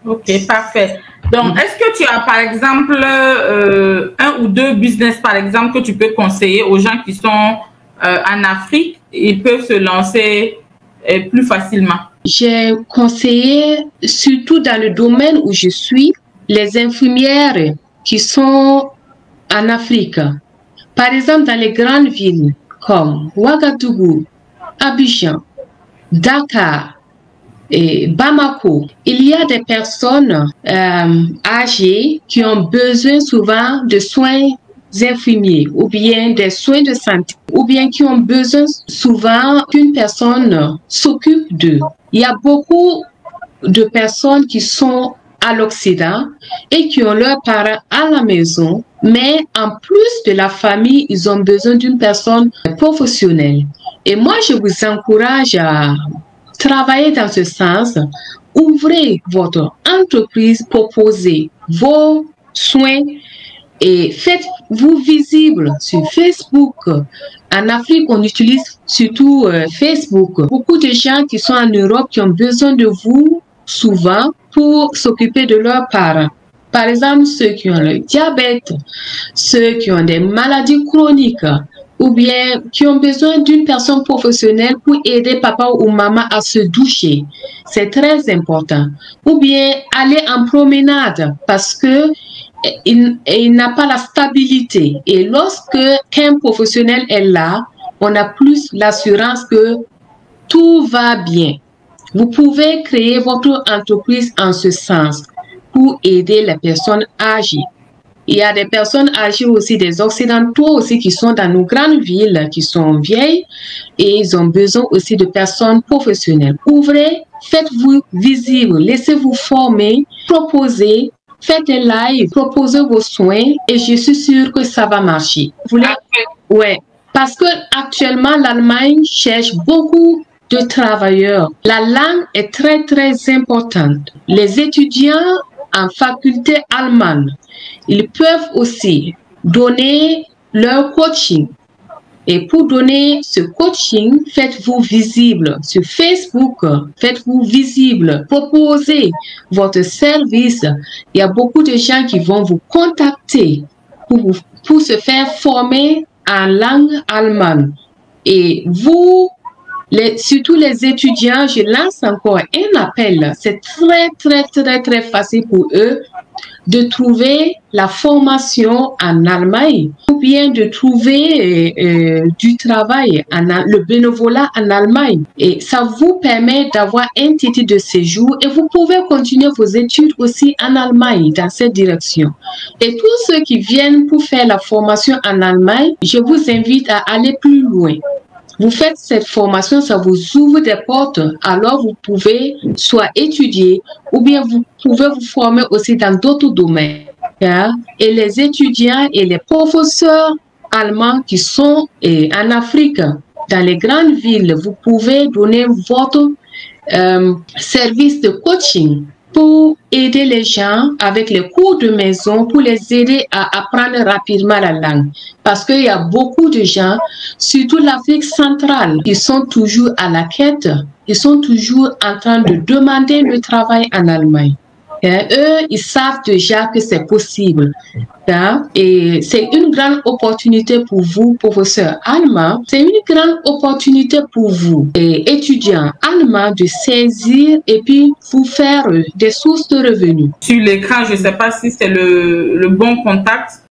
Ok, parfait. Donc, est-ce que tu as, par exemple, un ou deux business, par exemple, que tu peux conseiller aux gens qui sont en Afrique? Ils peuvent se lancer plus facilement. J'ai conseillé, surtout dans le domaine où je suis, les infirmières qui sont en Afrique. Par exemple, dans les grandes villes comme Ouagadougou, Abidjan, Dakar et Bamako, il y a des personnes âgées qui ont besoin souvent de soins infirmiers ou bien des soins de santé ou bien qui ont besoin souvent qu'une personne s'occupe d'eux. Il y a beaucoup de personnes qui sont à l'Occident et qui ont leurs parents à la maison, mais en plus de la famille, ils ont besoin d'une personne professionnelle. Et moi, je vous encourage à travailler dans ce sens. Ouvrez votre entreprise, proposez vos soins et faites-vous visible sur Facebook. En Afrique, on utilise surtout Facebook. Beaucoup de gens qui sont en Europe qui ont besoin de vous souvent pour s'occuper de leurs parents. Par exemple, ceux qui ont le diabète, ceux qui ont des maladies chroniques, ou bien qui ont besoin d'une personne professionnelle pour aider papa ou maman à se doucher. C'est très important. Ou bien aller en promenade parce que il n'a pas la stabilité. Et lorsque qu'un professionnel est là, on a plus l'assurance que tout va bien. Vous pouvez créer votre entreprise en ce sens pour aider les personnes âgées. Il y a des personnes âgées aussi, des Occidentaux aussi qui sont dans nos grandes villes, qui sont vieilles et ils ont besoin aussi de personnes professionnelles. Ouvrez, faites-vous visible, laissez-vous former, proposez, faites un live, proposez vos soins et je suis sûre que ça va marcher. Ouais, parce que actuellement l'Allemagne cherche beaucoup de travailleurs. La langue est très très importante. Les étudiants en faculté allemande, ils peuvent aussi donner leur coaching. Et pour donner ce coaching, faites-vous visible sur Facebook, faites-vous visible, proposez votre service. Il y a beaucoup de gens qui vont vous contacter pour se faire former en langue allemande. Et vous, surtout les étudiants, je lance encore un appel. C'est très, très, très, très facile pour eux de trouver la formation en Allemagne ou bien de trouver du travail, le bénévolat en Allemagne. Et ça vous permet d'avoir un titre de séjour et vous pouvez continuer vos études aussi en Allemagne dans cette direction. Et tous ceux qui viennent pour faire la formation en Allemagne, je vous invite à aller plus loin. Vous faites cette formation, ça vous ouvre des portes, alors vous pouvez soit étudier ou bien vous pouvez vous former aussi dans d'autres domaines. Et les étudiants et les professeurs allemands qui sont en Afrique, dans les grandes villes, vous pouvez donner votre service de coaching pour aider les gens avec les cours de maison, pour les aider à apprendre rapidement la langue. Parce qu'il y a beaucoup de gens, surtout l'Afrique centrale, qui sont toujours à la quête, ils sont toujours en train de demander le travail en Allemagne. Eux, ils savent déjà que c'est possible. Et c'est une grande opportunité pour vous, professeurs allemands. C'est une grande opportunité pour vous, étudiants allemands, de saisir et puis vous faire des sources de revenus. Sur l'écran, je ne sais pas si c'est le bon contact.